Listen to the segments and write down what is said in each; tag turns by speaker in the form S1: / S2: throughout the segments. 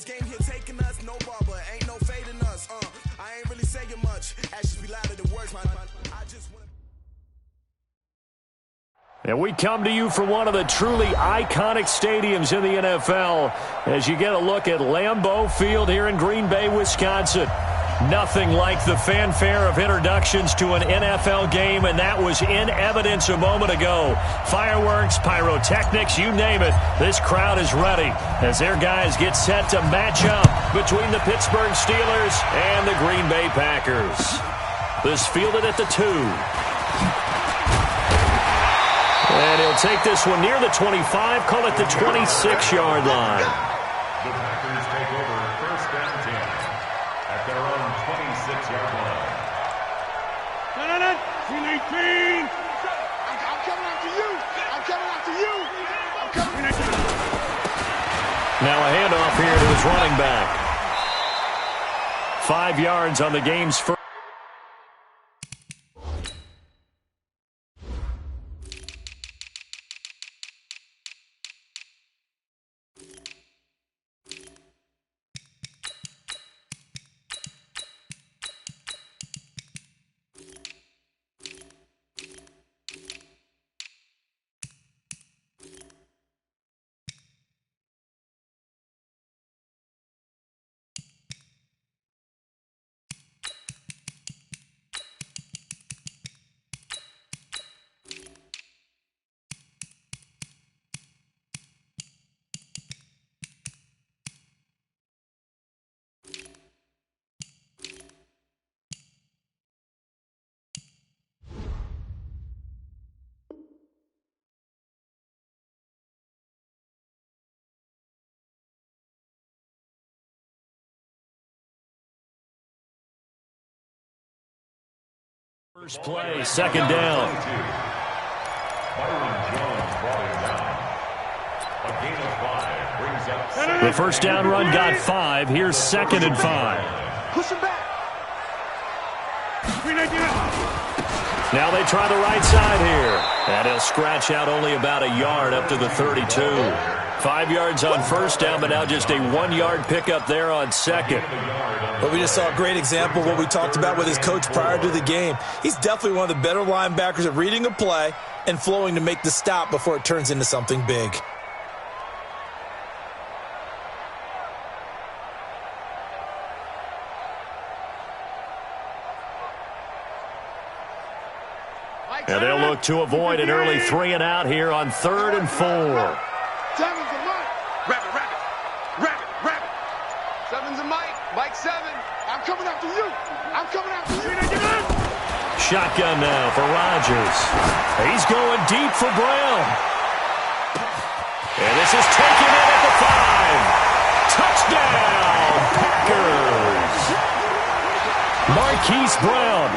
S1: this game here taking us, no barber, ain't no fading us. I ain't really saying much. Actions be louder than words, man. I just want.
S2: And we come to you from one of the truly iconic stadiums in the NFL as you get a look at Lambeau Field here in Green Bay, Wisconsin. Nothing like the fanfare of introductions to an NFL game, and that was in evidence a moment ago. Fireworks, pyrotechnics, you name it. This crowd is ready as their guys get set to match up between the Pittsburgh Steelers and the Green Bay Packers. This fielded at the 2. And he'll take this one near the 25, call it the 26-yard line.
S3: The Packers take over first and 10 at their own 26-yard line.
S4: No, 19. I'm coming after you. I'm coming after you. I'm coming after you.
S2: Now a handoff here to his running back. 5 yards on the game's first. First play, second down. The first down run got 5. Here's second and 5.
S4: Push him back.
S2: Now they try the right side here. And he'll scratch out only about a yard up to the 32. 5 yards on first down, but now just a 1-yard pickup there on second.
S5: But we just saw a great example of what we talked about with his coach prior to the game. He's definitely one of the better linebackers at reading a play and flowing to make the stop before it turns into something big.
S2: And they'll look to avoid an early 3 and out here on 3rd and 4.
S4: Seven's a Mike. Rabbit. Seven's a Mike. Mike 7. I'm coming after you. I'm coming after you.
S2: Shotgun now for Rodgers. He's going deep for Brown. And this is taken in at the 5. Touchdown, Packers. Marquise Brown,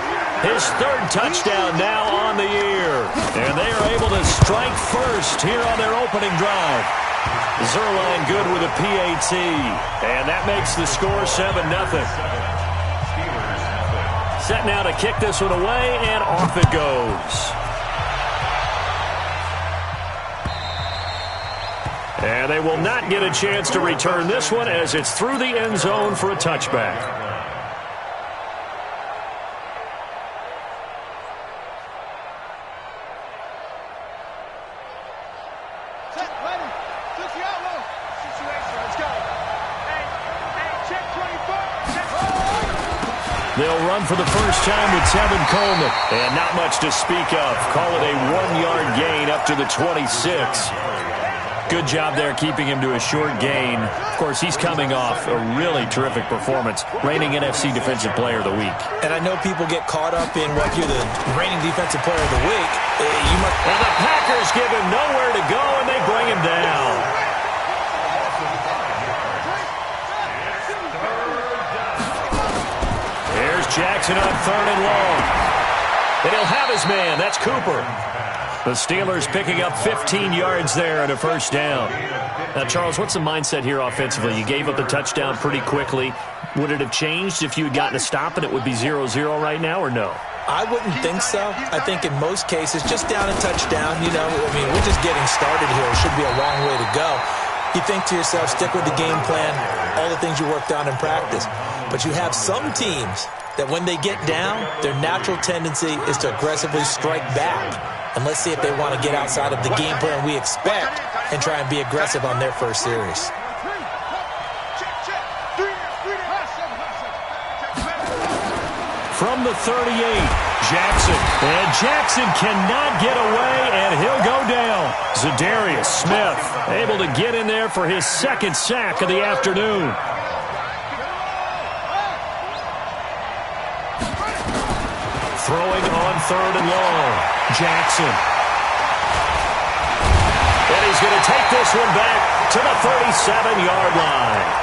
S2: his 3rd touchdown now on the year. And they are able to strike first here on their opening drive. Zerline good with a PAT. And that makes the score 7-0. Set now to kick this one away, and off it goes. And they will not get a chance to return this one as it's through the end zone for a touchback. They'll run for the first time with Tevin Coleman. And not much to speak of. Call it a 1-yard gain up to the 26. Good job there keeping him to a short gain. Of course, he's coming off a really terrific performance. Reigning NFC Defensive Player of the Week.
S5: And I know people get caught up in what you're the reigning Defensive Player of the Week.
S2: And the Packers give him nowhere to go, and they bring him down. Here's Jackson on 3rd and long. And he'll have his man. That's Cooper. The Steelers picking up 15 yards there and a first down. Now, Charles, what's the mindset here offensively? You gave up the touchdown pretty quickly. Would it have changed if you had gotten a stop and it would be 0-0 right now, or no?
S5: I wouldn't think so. I think in most cases, just down a touchdown, we're just getting started here. It should be a long way to go. You think to yourself, stick with the game plan, all the things you worked on in practice. But you have some teams that when they get down, their natural tendency is to aggressively strike back. And let's see if they want to get outside of the game plan we expect and try and be aggressive on their first series.
S2: From the 38, Jackson. And Jackson cannot get away, and he'll go down. Zadarius Smith able to get in there for his second sack of the afternoon. Throwing on 3rd and long. Jackson. And he's going to take this one back to the 37-yard line.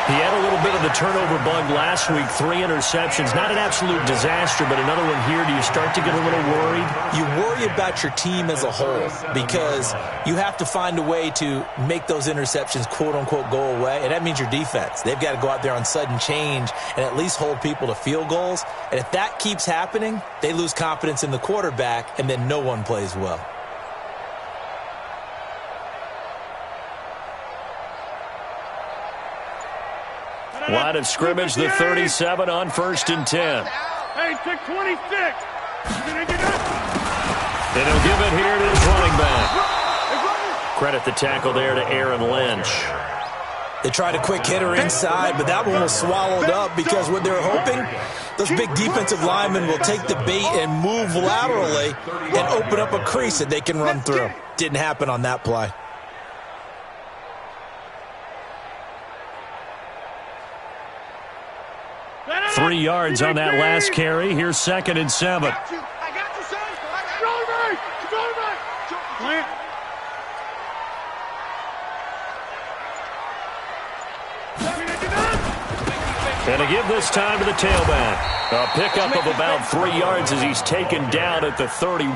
S2: He had a little bit of the turnover bug last week, 3 interceptions. Not an absolute disaster, but another one here. Do you start to get a little worried?
S5: You worry about your team as a whole because you have to find a way to make those interceptions, quote-unquote, go away, and that means your defense. They've got to go out there on sudden change and at least hold people to field goals. And if that keeps happening, they lose confidence in the quarterback, and then no one plays well.
S2: Line of scrimmage, the 37 on 1st and 10.
S4: Hey, take 26.
S2: And he'll give it here to his running back. Credit the tackle there to Aaron Lynch.
S5: They tried a quick hitter inside, but that one was swallowed up because what they're hoping, those big defensive linemen will take the bait and move laterally and open up a crease that they can run through. Didn't happen on that play.
S2: Three yards on that last carry. Here's 2nd and 7.
S4: I got you, son. Go back. Plant.
S2: And to give this time to the tailback. A pickup of about 3 yards as he's taken down at the 31.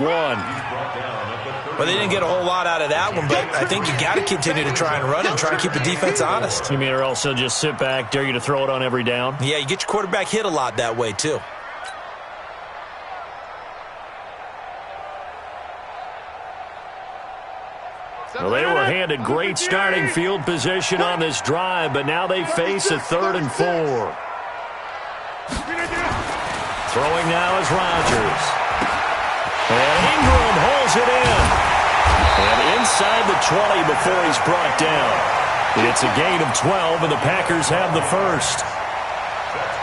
S5: Well, they didn't get a whole lot out of that one, but I think you got to continue to try and run and try and keep the defense honest.
S2: You mean, or also just sit back, dare you to throw it on every down?
S5: Yeah, you get your quarterback hit a lot that way, too.
S2: Well, they were handed great starting field position on this drive, but now they face a 3rd and 4. Throwing now is Rodgers. And Ingram holds it in. And inside the 20 before he's brought down. It's a gain of 12, and the Packers have the first.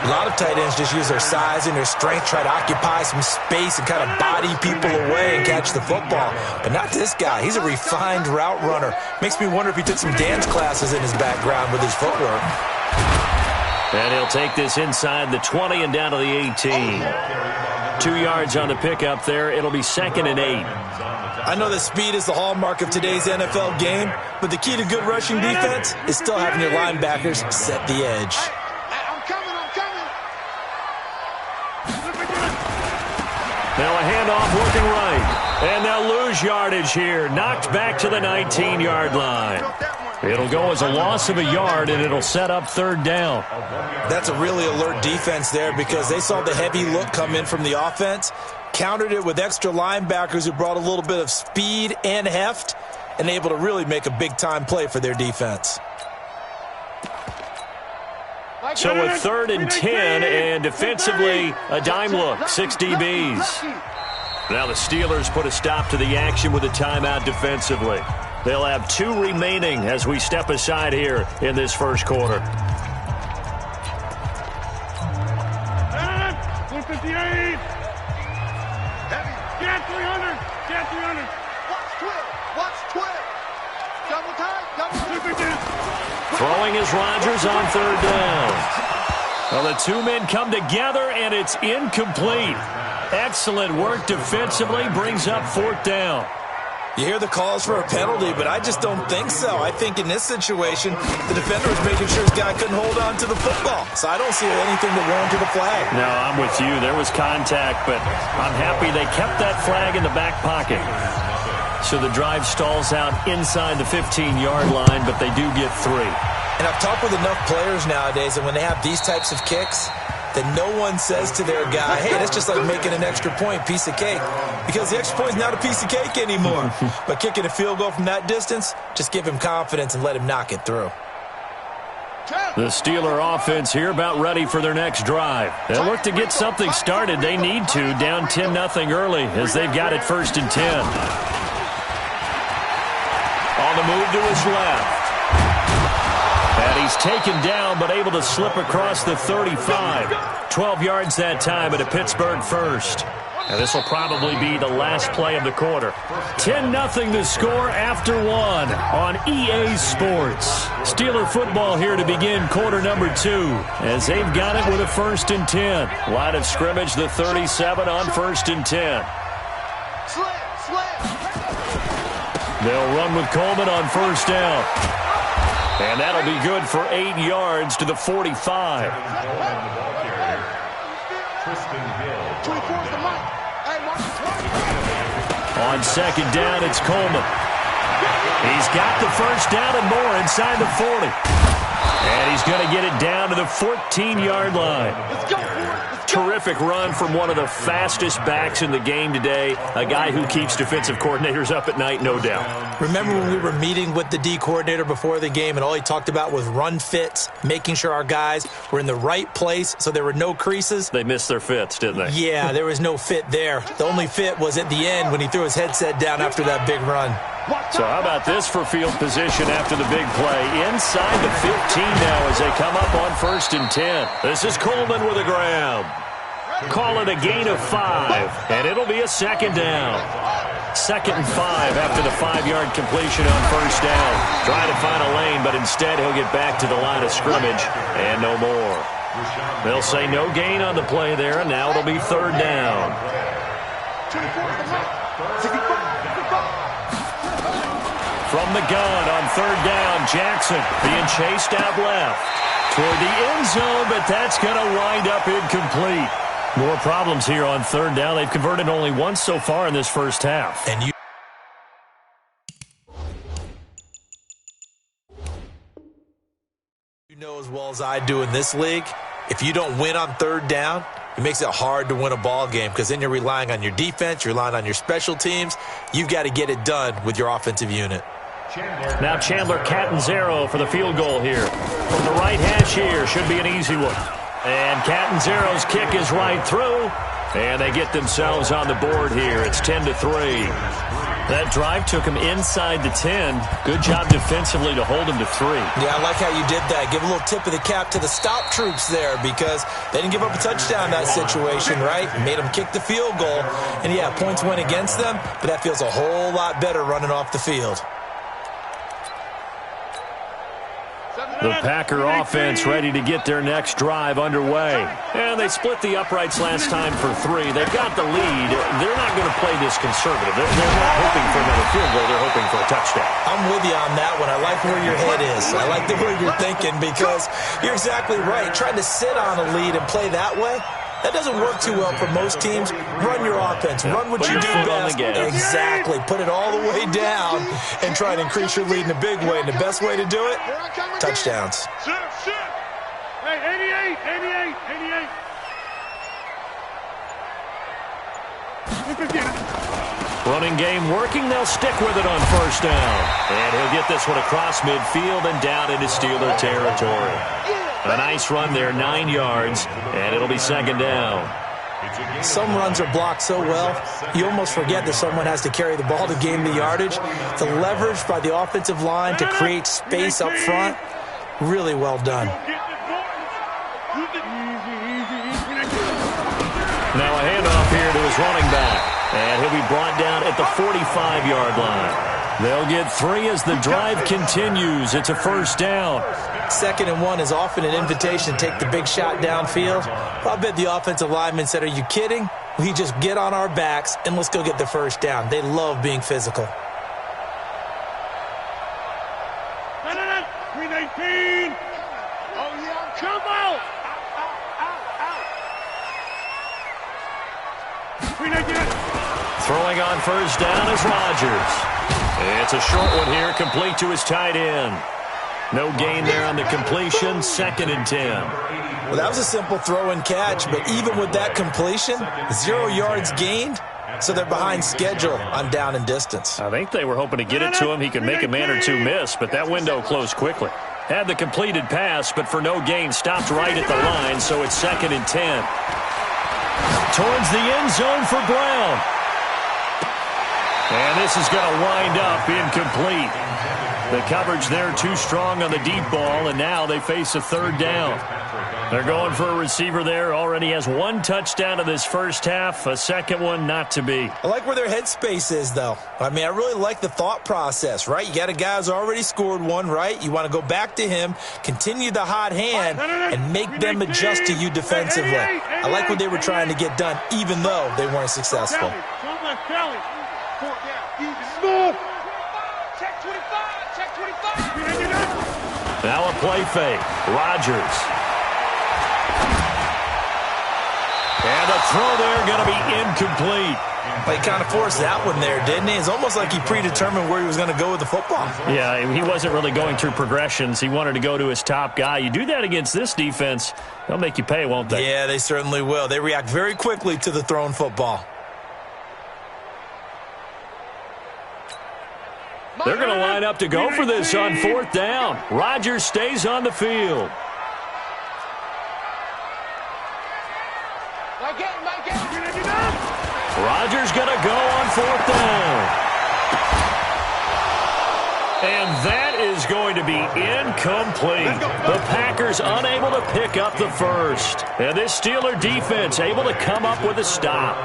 S5: A lot of tight ends just use their size and their strength, try to occupy some space and kind of body people away and catch the football. But not this guy. He's a refined route runner. Makes me wonder if he took some dance classes in his background with his footwork.
S2: And he'll take this inside the 20 and down to the 18. 2 yards on the pickup there. It'll be 2nd and 8.
S5: I know that speed is the hallmark of today's NFL game, but the key to good rushing defense is still having your linebackers set the edge.
S4: I'm coming.
S2: Now a handoff working right. And they'll lose yardage here. Knocked back to the 19-yard line. It'll go as a loss of a yard, and it'll set up 3rd down.
S5: That's a really alert defense there because they saw the heavy look come in from the offense, countered it with extra linebackers who brought a little bit of speed and heft, and able to really make a big-time play for their defense.
S2: So a 3rd and 10, and defensively, a dime look, 6 DBs. Now the Steelers put a stop to the action with a timeout defensively. They'll have 2 remaining as we step aside here in this first quarter.
S4: 158. Get 300. Get 300.
S6: Watch 12. Double time.
S2: Throwing is Rodgers on 3rd down. Well, the 2 men come together, and it's incomplete. Excellent work defensively, brings up 4th down.
S5: You hear the calls for a penalty, but I just don't think so. I think in this situation, the defender was making sure his guy couldn't hold on to the football. So I don't see anything that warranted a flag.
S2: No, I'm with you. There was contact, but I'm happy they kept that flag in the back pocket. So the drive stalls out inside the 15-yard line, but they do get 3.
S5: And I've talked with enough players nowadays that when they have these types of kicks, that no one says to their guy, hey, that's just like making an extra point, piece of cake. Because the extra point is not a piece of cake anymore. But kicking a field goal from that distance, just give him confidence and let him knock it through.
S2: The Steeler offense here about ready for their next drive. They'll look to get something started. They need to, down 10-0 early as they've got it 1st and 10. On the move to his left. And he's taken down but able to slip across the 35. 12 yards that time at a Pittsburgh first. And this will probably be the last play of the quarter. 10-0 the score after one on EA Sports. Steeler football here to begin quarter number 2 as they've got it with a 1st and 10. Line of scrimmage, the 37 on 1st and 10. They'll run with Coleman on 1st down. And that'll be good for 8 yards to the 45. On 2nd down, it's Coleman. He's got the 1st down and more inside the 40. And he's going to get it down to the 14-yard line.
S6: Let's go.
S2: Terrific run from one of the fastest backs in the game today, a guy who keeps defensive coordinators up at night, no doubt.
S5: Remember when we were meeting with the D coordinator before the game and all he talked about was run fits, making sure our guys were in the right place so there were no creases?
S2: They missed their fits, didn't they?
S5: Yeah, there was no fit there. The only fit was at the end when he threw his headset down after that big run.
S2: So how about this for field position after the big play? Inside the 15 now as they come up on 1st and 10. This is Coleman with a grab. Call it a gain of 5, and it'll be a 2nd down. 2nd and 5 after the 5-yard completion on 1st down. Trying to find a lane, but instead he'll get back to the line of scrimmage and no more. They'll say no gain on the play there, and now it'll be 3rd down. From the gun on 3rd down, Jackson being chased out left toward the end zone, but that's going to wind up incomplete. More problems here on 3rd down. They've converted only once so far in this first half.
S5: And you know as well as I do in this league, if you don't win on 3rd down, it makes it hard to win a ball game because then you're relying on your defense, you're relying on your special teams. You've got to get it done with your offensive unit.
S2: Now Chandler Catanzaro for the field goal here. From the right hash here, should be an easy one. And Catanzaro's kick is right through. And they get themselves on the board here. It's 10-3. That drive took him inside the 10. Good job defensively to hold him to 3.
S5: Yeah, I like how you did that. Give a little tip of the cap to the stop troops there because they didn't give up a touchdown in that situation, right? Made them kick the field goal. And, yeah, points went against them, but that feels a whole lot better running off the field.
S2: The Packer offense ready to get their next drive underway. And they split the uprights last time for 3. They've got the lead. They're not going to play this conservative. They're not hoping for another field goal. They're hoping for a touchdown.
S5: I'm with you on that one. I like where your head is. I like the way you're thinking because you're exactly right. Trying to sit on a lead and play that way, that doesn't work too well for most teams. Run your offense. Run what you do best. Exactly. Put it all the way down and try to increase your lead in a big way. And the best way to do it, touchdowns.
S4: Hey, 88.
S2: Running game working. They'll stick with it on 1st down. And he'll get this one across midfield and down into Steeler territory. A nice run there, 9 yards, and it'll be 2nd down.
S5: Some runs are blocked so well, you almost forget that someone has to carry the ball to gain the yardage. The leverage by the offensive line to create space up front, really well done.
S2: Now a handoff here to his running back, and he'll be brought down at the 45-yard line. They'll get 3 as the drive continues. It's a 1st down.
S5: 2nd and 1 is often an invitation to take the big shot downfield. I bet the offensive lineman said, are you kidding? We just get on our backs and let's go get the 1st down. They love being physical.
S4: 319. Oh, yeah. Come out. 319.
S2: Throwing on 1st down is Rodgers. It's a short one here, complete to his tight end. No gain there on the completion, 2nd and 10.
S5: Well, that was a simple throw and catch, but even with that completion, 0 yards gained, so they're behind schedule on down and distance.
S2: I think they were hoping to get it to him. He could make a man or two miss, but that window closed quickly. Had the completed pass, but for no gain, stopped right at the line, so it's 2nd and 10. Towards the end zone for Brown. And this is going to wind up incomplete. The coverage there too strong on the deep ball, and now they face a 3rd down. They're going for a receiver there. Already has 1 touchdown in this first half. A second one not to be.
S5: I like where their headspace is, though. I mean, I really like the thought process, right? You got a guy who's already scored one, right? You want to go back to him, continue the hot hand, and make them adjust to you defensively. I like what they were trying to get done, even though they weren't successful.
S2: Now a play fake. Rodgers. And a throw there going to be incomplete.
S5: But he kind of forced that one there, didn't he? It's almost like he predetermined where he was going to go with the football.
S2: Yeah, he wasn't really going through progressions. He wanted to go to his top guy. You do that against this defense, they'll make you pay, won't they?
S5: Yeah, they certainly will. They react very quickly to the thrown football.
S2: They're going to line up to go for this on 4th down. Rodgers stays on the field. Rodgers going to go on 4th down. And that is going to be incomplete. The Packers unable to pick up the first. And this Steeler defense able to come up with a stop.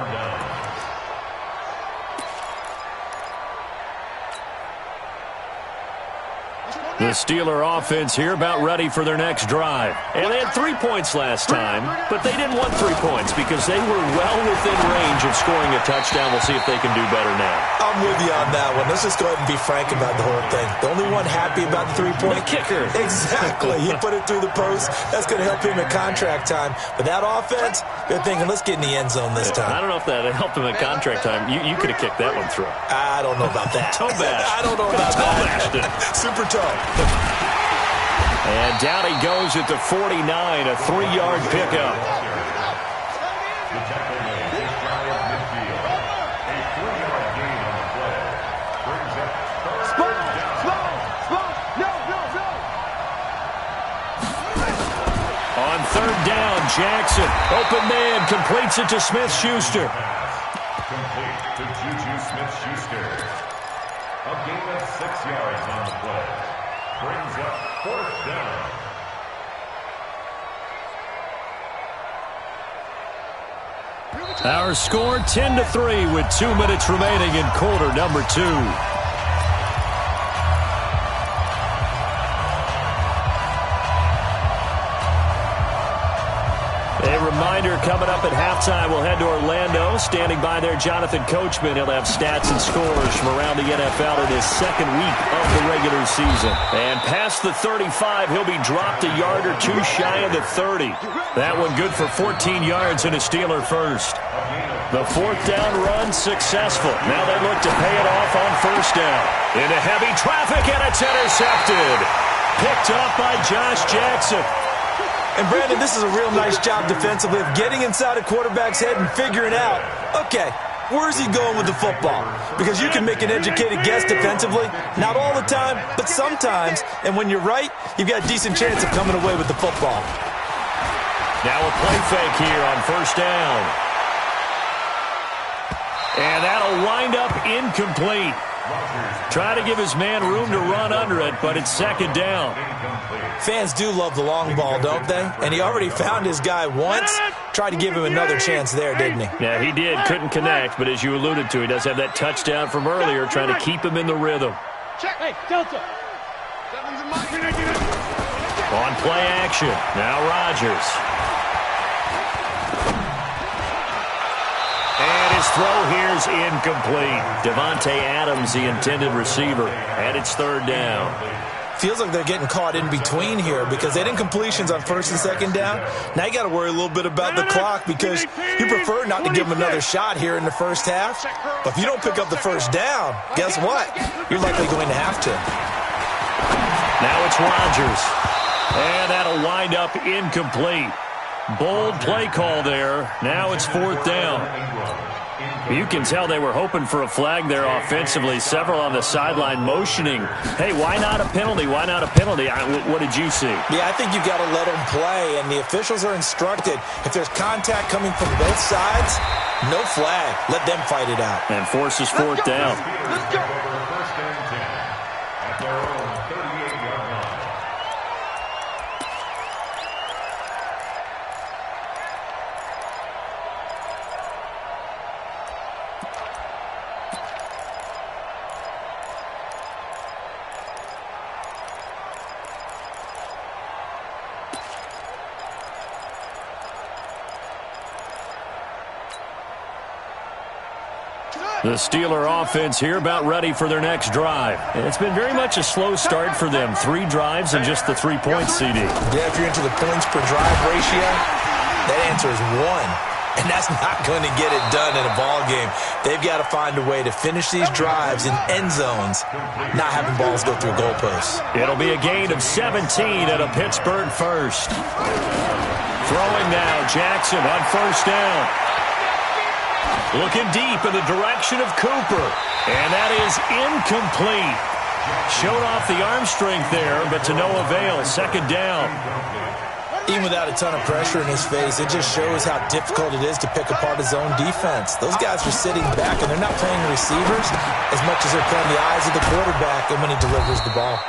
S2: The Steeler offense here about ready for their next drive. And they had 3 points last time, but they didn't want 3 points because they were well within range of scoring a touchdown. We'll see if they can do better now.
S5: I'm with you on that one. Let's just go ahead and be frank about the whole thing. The only one happy about the 3-point
S2: kicker.
S5: Exactly. He put it through the post. That's going to help him at contract time. But that offense, they're thinking, let's get in the end zone this time.
S2: I don't know if that helped him at contract time. You could have kicked that one through.
S5: I don't know about that.
S2: Toe bash.
S5: I don't know about that. Super toe.
S2: And down he goes at the 49, a 3-yard pickup.
S3: The tackle made just shy of midfield. A 3-yard gain on the play. Brings up 3rd down.
S2: On 3rd down, Jackson, open man, completes it to Smith-Schuster.
S3: Complete to Juju Smith-Schuster. A gain of 6 yards on the play. Brings up 4th down.
S2: Our score 10-3 with 2 minutes remaining in quarter number 2. A reminder, coming up at halftime, we'll head to Orlando. Standing by there, Jonathan Coachman. He'll have stats and scores from around the NFL in his 2nd week of the regular season. And past the 35, he'll be dropped a yard or 2 shy of the 30. That one good for 14 yards and a Steeler first. The 4th down run successful. Now they look to pay it off on 1st down. Into heavy traffic, and it's intercepted. Picked up by Josh Jackson.
S5: And, Brandon, this is a real nice job defensively of getting inside a quarterback's head and figuring out, okay, where's he going with the football? Because you can make an educated guess defensively, not all the time, but sometimes. And when you're right, you've got a decent chance of coming away with the football.
S2: Now a play fake here on 1st down. And that'll wind up incomplete. Try to give his man room to run under it, but it's 2nd down.
S5: Fans do love the long ball, don't they? And he already found his guy once. Tried to give him another chance there, didn't he?
S2: Yeah, he did. Couldn't connect, but as you alluded to, he does have that touchdown from earlier, trying to keep him in the rhythm.
S4: Check. Hey, Delta.
S2: On play action, now Rodgers. And his throw here's incomplete. Devontae Adams, the intended receiver, and it's 3rd down.
S5: Feels like they're getting caught in between here because they didn't completions on 1st and 2nd down. Now you got to worry a little bit about the clock because you prefer not to give them another shot here in the first half. But if you don't pick up the 1st down, guess what? You're likely going to have to.
S2: Now it's Rodgers. And that'll wind up incomplete. Bold play call there. Now it's 4th down. You can tell they were hoping for a flag there offensively. Several on the sideline motioning, hey, why not a penalty? Why not a penalty? What did you see?
S5: Yeah, I think you've got to let them play, and the officials are instructed. If there's contact coming from both sides, no flag. Let them fight it out.
S2: And forces 4th down.
S6: Let's go.
S3: First and 10 at their own 38-yard line.
S2: The Steeler offense here about ready for their next drive. It's been very much a slow start for them. 3 drives and just the 3 points, CD.
S5: Yeah, if you're into the points per drive ratio, that answer is 1. And that's not going to get it done in a ball game. They've got to find a way to finish these drives in end zones, not having balls go through goalposts.
S2: It'll be a gain of 17 at a Pittsburgh first. Throwing now, Jackson on 1st down. Looking deep in the direction of Cooper. And that is incomplete. Showed off the arm strength there, but to no avail. 2nd down.
S5: Even without a ton of pressure in his face, it just shows how difficult it is to pick apart his own defense. Those guys are sitting back, and they're not playing receivers as much as they're playing the eyes of the quarterback and when he delivers the ball.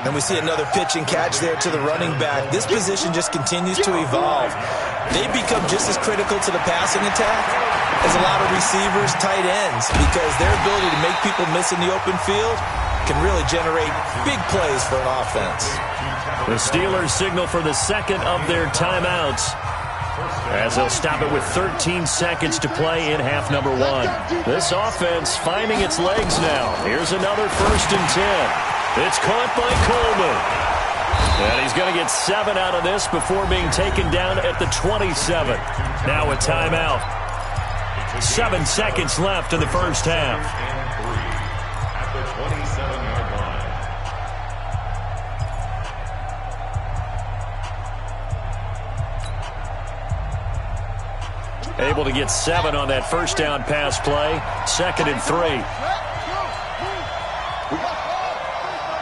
S5: And we see another pitch and catch there to the running back. This position just continues to evolve. They become just as critical to the passing attack as a lot of receivers, tight ends, because their ability to make people miss in the open field can really generate big plays for an offense.
S2: The Steelers signal for the 2nd of their timeouts, as they'll stop it with 13 seconds to play in half number 1. This offense finding its legs now. Here's another 1st and 10. It's caught by Coleman. And he's going to get 7 out of this before being taken down at the 27. Now a timeout. 7 seconds left in the first half.
S3: At the 27-yard line.
S2: Able to get 7 on that 1st down pass play. 2nd and 3.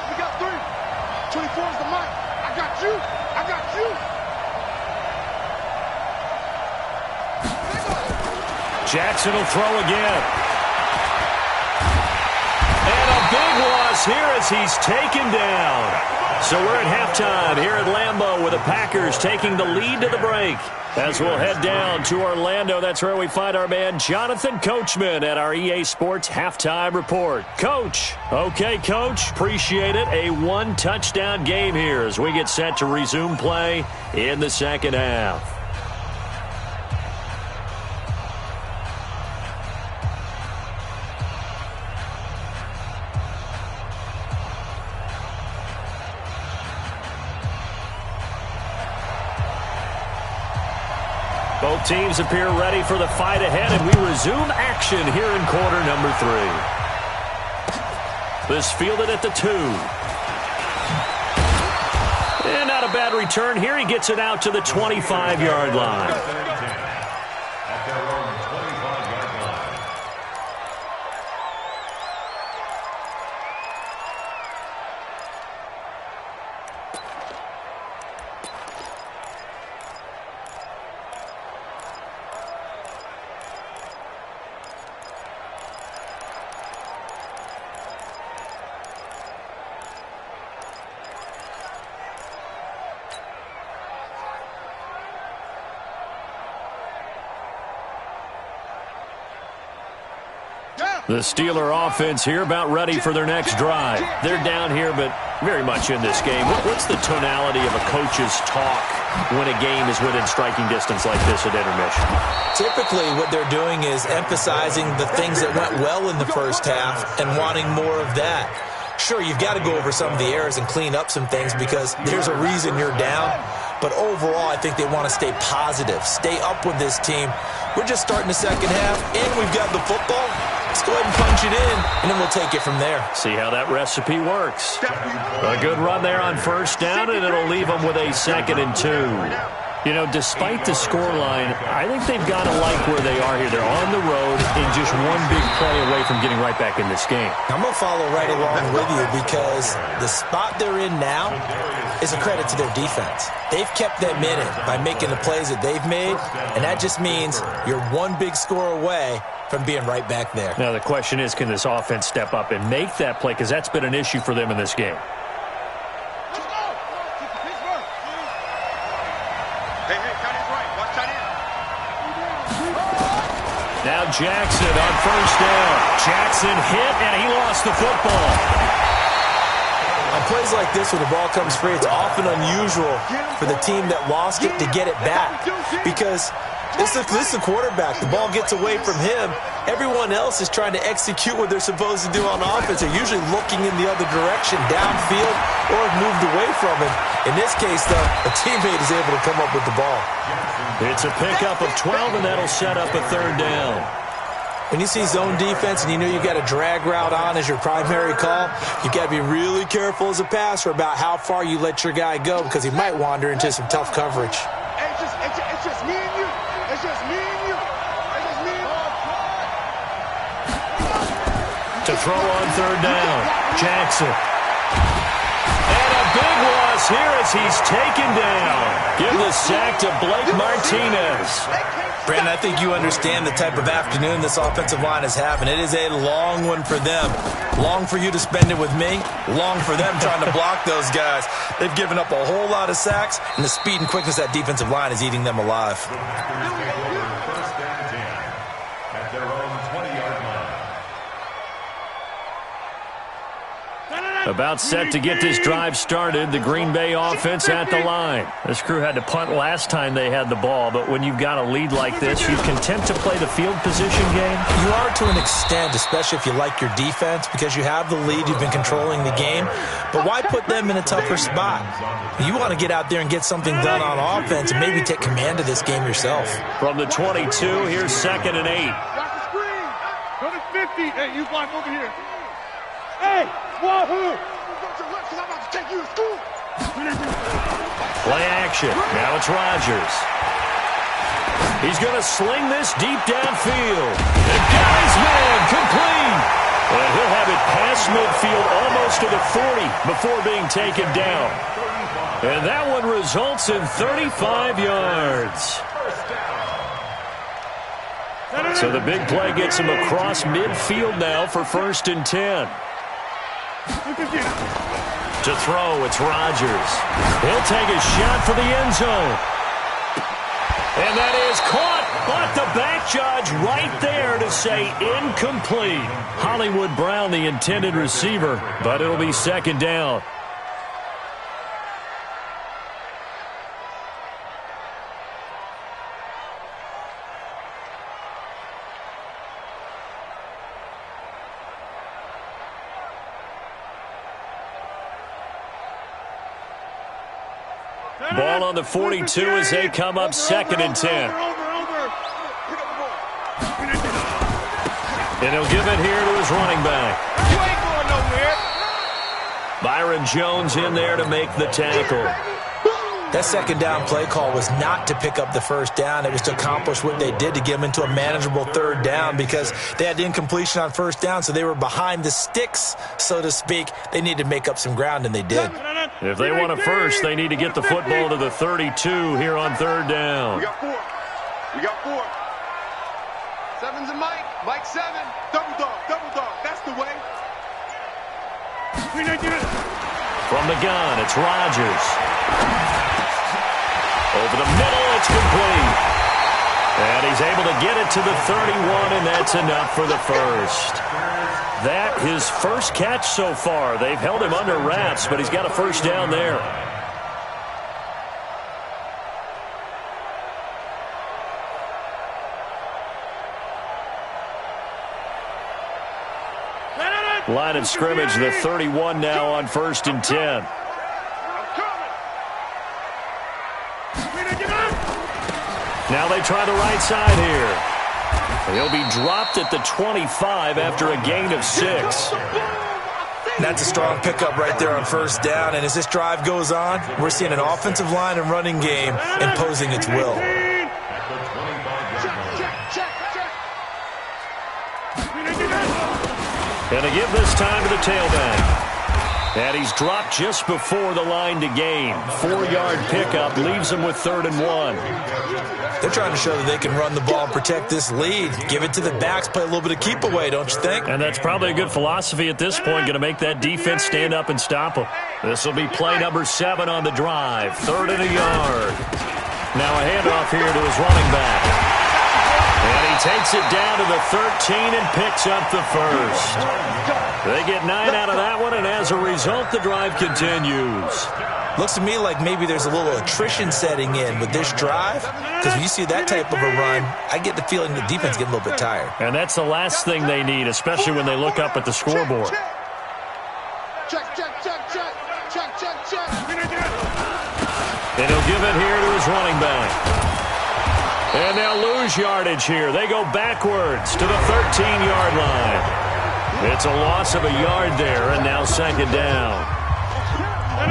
S4: We got 3. 24 is the mark. I got you. I got you.
S2: Jackson will throw again. And a big loss here as he's taken down. So we're at halftime here at Lambeau with the Packers taking the lead to the break. As we'll head down to Orlando, that's where we find our man Jonathan Coachman at our EA Sports Halftime Report. Coach. Okay, Coach. Appreciate it. A 1-touchdown game here as we get set to resume play in the second half. Both teams appear ready for the fight ahead, and we resume action here in quarter number 3. This fielded at the 2. And not a bad return here. He gets it out to the 25-yard line.
S3: At their own 25-yard line.
S2: The Steeler offense here about ready for their next drive. They're down here, but very much in this game. What's the tonality of a coach's talk when a game is within striking distance like this at intermission?
S5: Typically, what they're doing is emphasizing the things that went well in the first half and wanting more of that. Sure, you've got to go over some of the errors and clean up some things because there's a reason you're down. But overall, I think they want to stay positive, stay up with this team. We're just starting the second half, and we've got the football. Let's go ahead and punch it in, and then we'll take it from there.
S2: See how that recipe works. A good run there on first down, and it'll leave them with a 2nd and 2. You know, despite the scoreline, I think they've got to like where they are here. They're on the road and just one big play away from getting right back in this game.
S5: I'm going to follow right along with you because the spot they're in now is a credit to their defense. They've kept them in it by making the plays that they've made, and that just means you're one big score away from being right back there.
S2: Now, the question is, can this offense step up and make that play? Because that's been an issue for them in this game. Now Jackson on first down. Jackson hit, and he lost the football.
S5: On plays like this, when the ball comes free, it's often unusual for the team that lost it to get it back. Because this is the quarterback. The ball gets away from him. Everyone else is trying to execute what they're supposed to do on offense. They're usually looking in the other direction, downfield, or have moved away from him. In this case, though, a teammate is able to come up with the ball.
S2: It's a pickup of 12, and that'll set up a 3rd down.
S5: When you see zone defense and you know you've got a drag route on as your primary call, you've got to be really careful as a passer about how far you let your guy go because he might wander into some tough coverage.
S4: It's just me and you. It's just me and you. It's just me and you.
S2: To throw on 3rd down, Jackson. And a big loss here as he's taken down. Give the sack to Blake Martinez.
S5: Brandon, I think you understand the type of afternoon this offensive line is having. It is a long one for them. Long for you to spend it with me. Long for them trying to block those guys. They've given up a whole lot of sacks, and the speed and quickness of that defensive line is eating them alive.
S3: First and 10 at their own 20-yard line.
S2: About set to get this drive started, the Green Bay offense at the line. This crew had to punt last time they had the ball, but when you've got a lead like this, you content to play the field position game?
S5: You are to an extent, especially if you like your defense, because you have the lead, you've been controlling the game. But why put them in a tougher spot? You want to get out there and get something done on offense and maybe take command of this game yourself.
S2: From the 22, here's 2nd and 8.
S4: Block the screen. Go to 50. Hey, you block over here. Hey, wahoo! Go to left because I'm about to take you to school.
S2: Play action. Now it's Rodgers. He's going to sling this deep downfield. And got his man complete. And he'll have it past midfield almost to the 40 before being taken down. And that one results in 35 yards. So the big play gets him across midfield now for 1st and 10. To throw, it's Rodgers. He'll take a shot for the end zone. And that is caught, but the back judge right there to say incomplete. Hollywood Brown, the intended receiver, but it'll be 2nd down. Ball on the 42 as they come up 2nd and 10. And he'll give it here to his running back.
S4: You ain't going nowhere.
S2: Byron Jones in there to make the tackle.
S5: That 2nd down play call was not to pick up the 1st down. It was to accomplish what they did to get them into a manageable 3rd down because they had incompletion on 1st down, so they were behind the sticks, so to speak. They needed to make up some ground, and they did.
S2: If they want a first, they need to get the football to the 32 here on 3rd down.
S6: We got 4. We got 4. 7's a Mike. Mike 7. Double dog. Double dog. That's the way.
S2: From the gun, it's Rodgers. Over the middle, it's complete. And he's able to get it to the 31, and that's enough for the first. That his first catch so far. They've held him under wraps, but he's got a 1st down there. Line of scrimmage, the 31 now on 1st and 10. Now they try the right side here. He'll be dropped at the 25 after a gain of 6.
S5: That's a strong pickup right there on first down. And as this drive goes on, we're seeing an offensive line and running game imposing its will.
S2: And to give this time to the tailback. And he's dropped just before the line to gain. 4-yard pickup leaves him with 3rd and 1.
S5: They're trying to show that they can run the ball and protect this lead. Give it to the backs, play a little bit of keep away, don't you think?
S2: And that's probably a good philosophy at this point, going to make that defense stand up and stop them. This will be play number 7 on the drive. 3rd and a yard. Now a handoff here to his running back. And he takes it down to the 13 and picks up the first. They get 9 out of that one, and as a result, the drive continues.
S5: Looks to me like maybe there's a little attrition setting in with this drive, because when you see that type of a run, I get the feeling the defense getting a little bit tired.
S2: And that's the last thing they need, especially when they look up at the scoreboard.
S4: Check, check, check, check, check, check, check.
S2: And he'll give it here to his running back. And they'll lose yardage here. They go backwards to the 13-yard line. It's a loss of a yard there, and now 2nd down.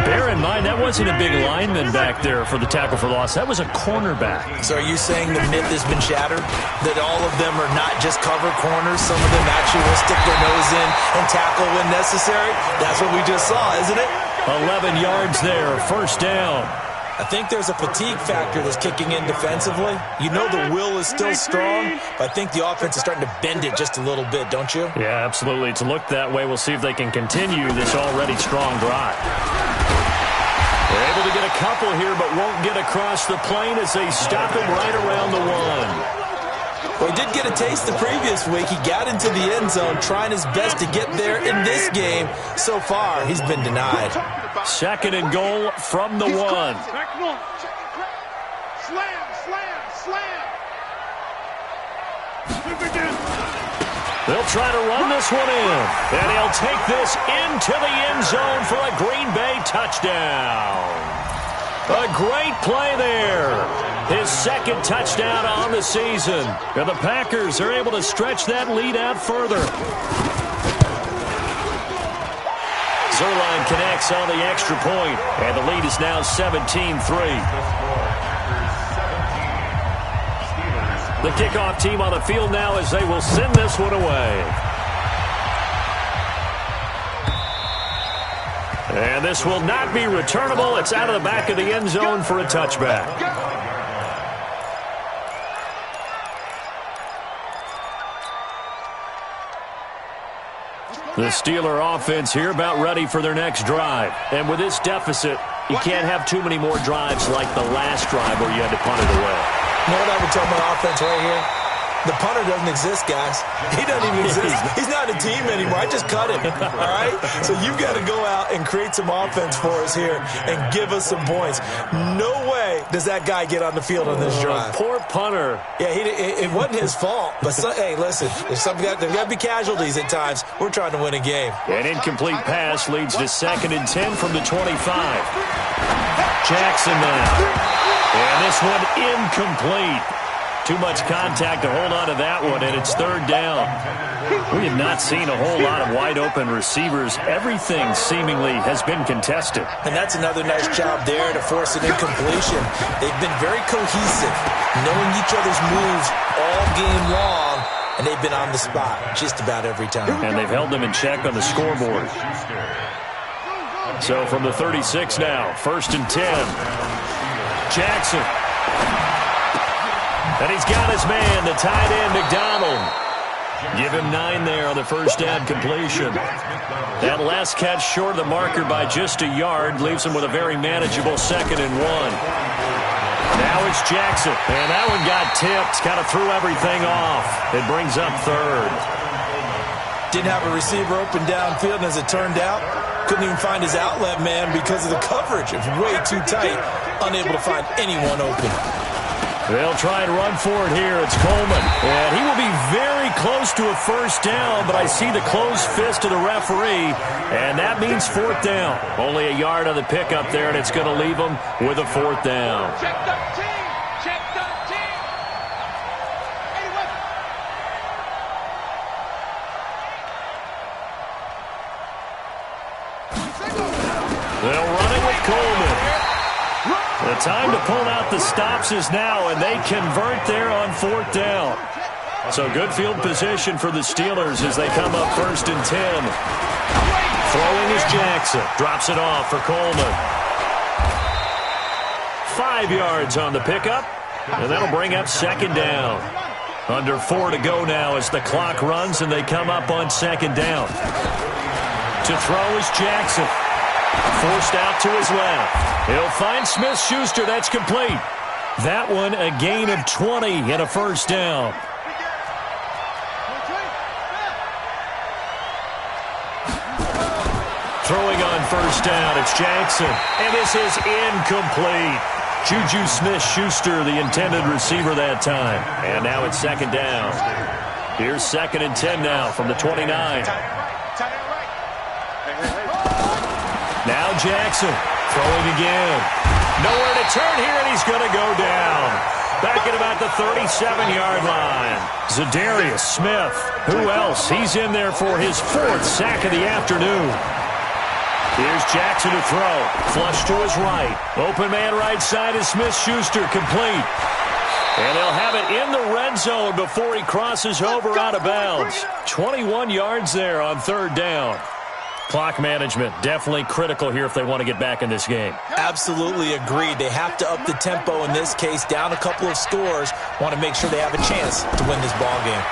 S2: Bear in mind, that wasn't a big lineman back there for the tackle for loss. That was a cornerback.
S5: So are you saying the myth has been shattered? That all of them are not just cover corners? Some of them actually will stick their nose in and tackle when necessary? That's what we just saw, isn't it?
S2: 11 yards there, 1st down.
S5: I think there's a fatigue factor that's kicking in defensively. You know the will is still strong, but I think the offense is starting to bend it just a little bit, don't you?
S2: Yeah, absolutely. It's looked that way. We'll see if they can continue this already strong drive. They're able to get a couple here, but won't get across the plane as they stop him right around the 1.
S5: Well, he did get a taste the previous week. He got into the end zone, trying his best to get there in this game. So far, he's been denied.
S2: 2nd and goal from the 1.
S4: Slam, slam, slam.
S2: They'll try to run this one in. And he'll take this into the end zone for a Green Bay touchdown. A great play there. His 2nd touchdown on the season. And the Packers are able to stretch that lead out further. Zerline connects on the extra point, and the lead is now 17-3. The kickoff team on the field now as they will send this one away. And this will not be returnable. It's out of the back of the end zone for a touchback. The Steeler offense here about ready for their next drive. And with this deficit, you can't have too many more drives like the last drive where you had to punt it away.
S5: You know what I would tell my offense right here? The punter doesn't exist, guys. He doesn't even exist. He's not a team anymore. I just cut him, all right? So you've got to go out and create some offense for us here and give us some points. No way does that guy get on the field on this drive.
S2: Poor punter.
S5: Yeah, it wasn't his fault. But, hey, listen, there's got to be casualties at times. We're trying to win a game.
S2: An incomplete pass leads to 2nd and 10 from the 25. Jackson now. And this one incomplete. Too much contact to hold on to that one, and it's 3rd down. We have not seen a whole lot of wide-open receivers. Everything seemingly has been contested.
S5: And that's another nice job there to force an incompletion. They've been very cohesive, knowing each other's moves all game long, and they've been on the spot just about every time.
S2: And they've held them in check on the scoreboard. So from the 36 now, 1st and 10. Jackson. And he's got his man, the tight end, McDonald. Give him 9 there on the 1st down completion. That last catch short of the marker by just a yard leaves him with a very manageable 2nd and 1. Now it's Jackson. And that one got tipped, kind of threw everything off. It brings up 3rd.
S5: Didn't have a receiver open downfield, and as it turned out, couldn't even find his outlet man because of the coverage. It was way too tight, unable to find anyone open.
S2: They'll try and run for it here. It's Coleman. And he will be very close to a 1st down, but I see the closed fist of the referee, and that means 4th down. Only a yard on the pickup there, and it's going to leave them with a 4th down.
S4: Check 13. Check 13.
S2: The time to pull out the stops is now, and they convert there on 4th down. So good field position for the Steelers as they come up 1st and 10. Throwing is Jackson. Drops it off for Coleman. 5 yards on the pickup, and that'll bring up 2nd down. Under 4 to go now as the clock runs, and they come up on 2nd down. To throw is Jackson. Forced out to his left. He'll find Smith-Schuster. That's complete. That one a gain of 20 and a 1st down. Throwing on 1st down, it's Jackson. And this is incomplete. Juju Smith-Schuster, the intended receiver that time. And now it's 2nd down. Here's 2nd and 10 now from the 29. Now Jackson throwing again. Nowhere to turn here, and he's going to go down. Back at about the 37-yard line. Zadarius Smith. Who else? He's in there for his 4th sack of the afternoon. Here's Jackson to throw. Flush to his right. Open man right side is Smith-Schuster, complete. And he'll have it in the red zone before he crosses over out of bounds. 21 yards there on 3rd down. Clock management definitely critical here if they want to get back in this game.
S5: Absolutely agreed. They have to up the tempo in this case. Down a couple of scores. Want to make sure they have a chance to win this ball game.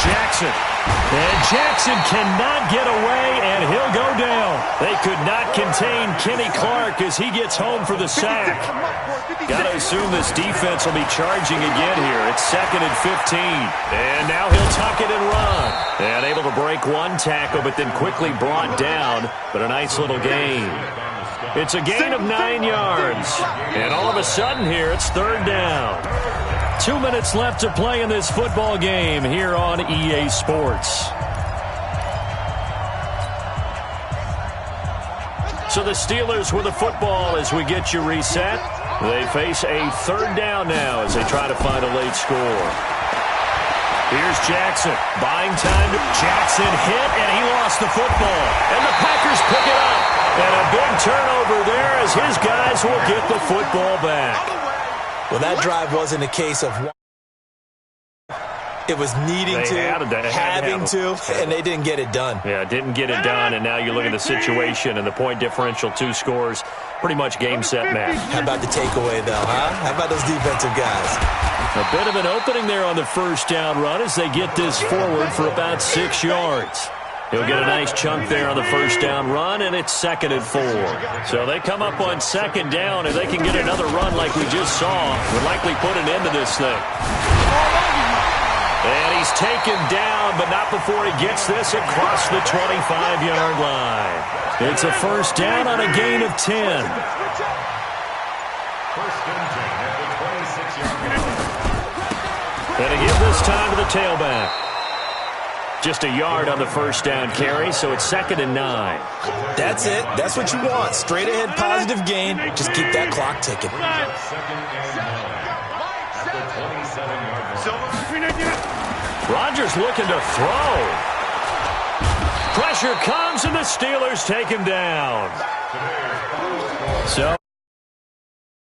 S2: Jackson. And Jackson cannot get away, and he'll go down. They could not contain Kenny Clark as he gets home for the sack. Got to assume this defense will be charging again here. It's 2nd and 15. And now he'll tuck it and run. And able to break one tackle, but then quickly brought down. But a nice little gain. It's a gain of 9 yards. And all of a sudden here, it's 3rd down. 2 minutes left to play in this football game here on EA Sports. So the Steelers with the football as we get you reset. They face a 3rd down now as they try to find a late score. Here's Jackson. Buying time. Jackson hit, and he lost the football. And the Packers pick it up. And a big turnover there as his guys will get the football back.
S5: Well, that drive wasn't a case of one. It was needing to, having to, and they didn't get it done.
S2: Yeah, didn't get it done, and now you look at the situation and the point differential, 2 scores, pretty much game, set, match.
S5: How about the takeaway, though, huh? How about those defensive guys?
S2: A bit of an opening there on the 1st down run as they get this forward for about 6 yards. He'll get a nice chunk there on the 1st down run, and it's 2nd and 4. So they come up on 2nd down, and they can get another run like we just saw. Would likely put an end to this thing. And he's taken down, but not before he gets this across the 25-yard line. It's a 1st down on a gain of 10.
S3: 1st and 10 at the 26-yard line.
S2: And to give this time to the tailback. Just a yard on the 1st down carry, so it's 2nd and 9.
S5: That's it. That's what you want. Straight ahead positive gain. Just keep that clock ticking.
S3: 2nd and 9 at the 27-yard line.
S2: Rodgers looking to throw. Pressure comes, and the Steelers take him down. So